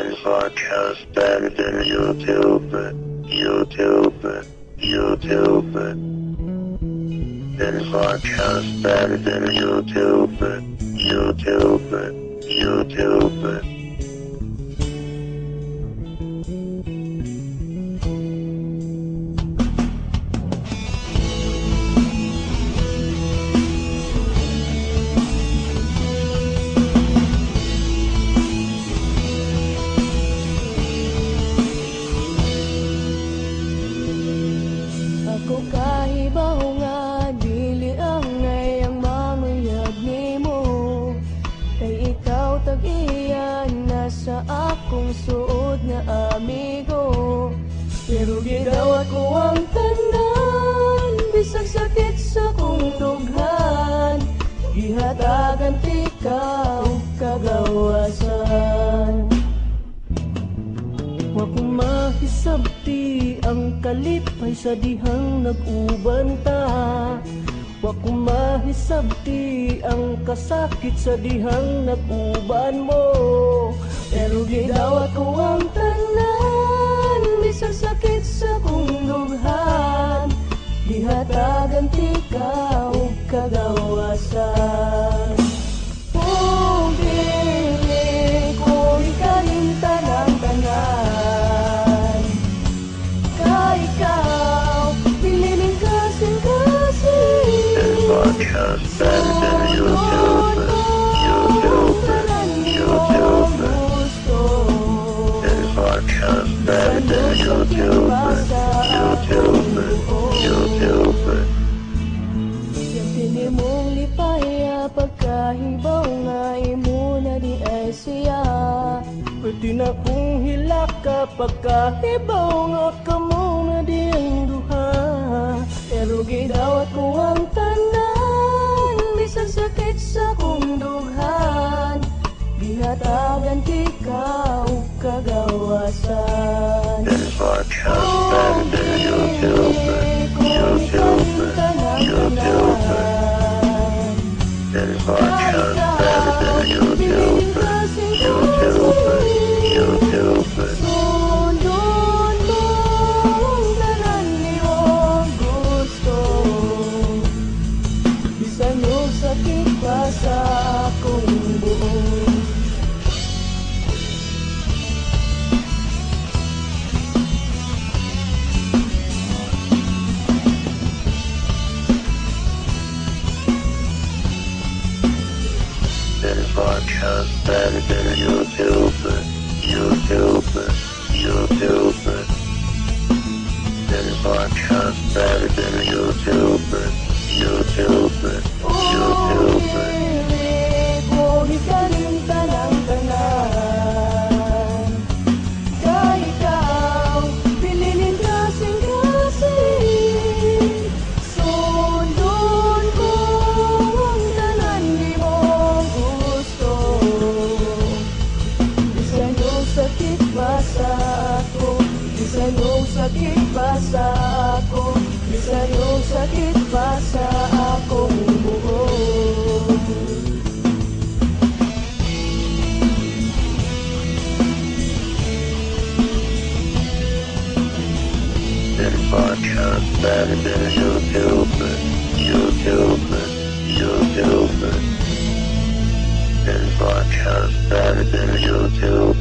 and podcast and then YouTube, and podcast and then YouTube. Ako kahibaw nga dili ang ngayang mamuyag nimo, kay ikaw tag-iyan na sa akong suod nga amigo. Pero gidawat ko ang tanan, bisag sakit sa kong dughan, gihatagan ti ka og kagawasan. Wa ko mahisabti ang kalipay sa dihang nag-uban ta, wa ko mahisabti ang kasakit sa dihang nag-uban mo. Pero gidawat ko ang tanan, bisag sakit sa kong dughan, gihatagan ti ka og kagawasan. Oh, dili ko ikalimta ng tanan, ka ikaw pililing kasing-kasing. And podcast and then YouTube. And podcast and then YouTube. Yang pili mong lipaya, pagkahibaw nga imo na di ay siya. Pwede na kong hilaka, pagkahibaw nga kamo na di ang duha. Pero gidawat ko ang tanan, bisag sakit sa kong dughan, gihatagan ti ka og kagawasan. And podcast and then YouTube. And podcast and then YouTube. Sundon mo ang tanan niyong gusto, bisan yung sakit pa sa akong buo. And podcast and then YouTube. And podcast and then YouTube. Dili ko ikalimta ng tanan, ka ikaw pililing kasing-kasing. Sundon ko ang tanan di mong gusto, bisan yung sakit pa sa ako, bisan yung sakit pa sa ako, bisan yung sakit pa sa akong buo. And podcast and then YouTube. And podcast and then YouTube.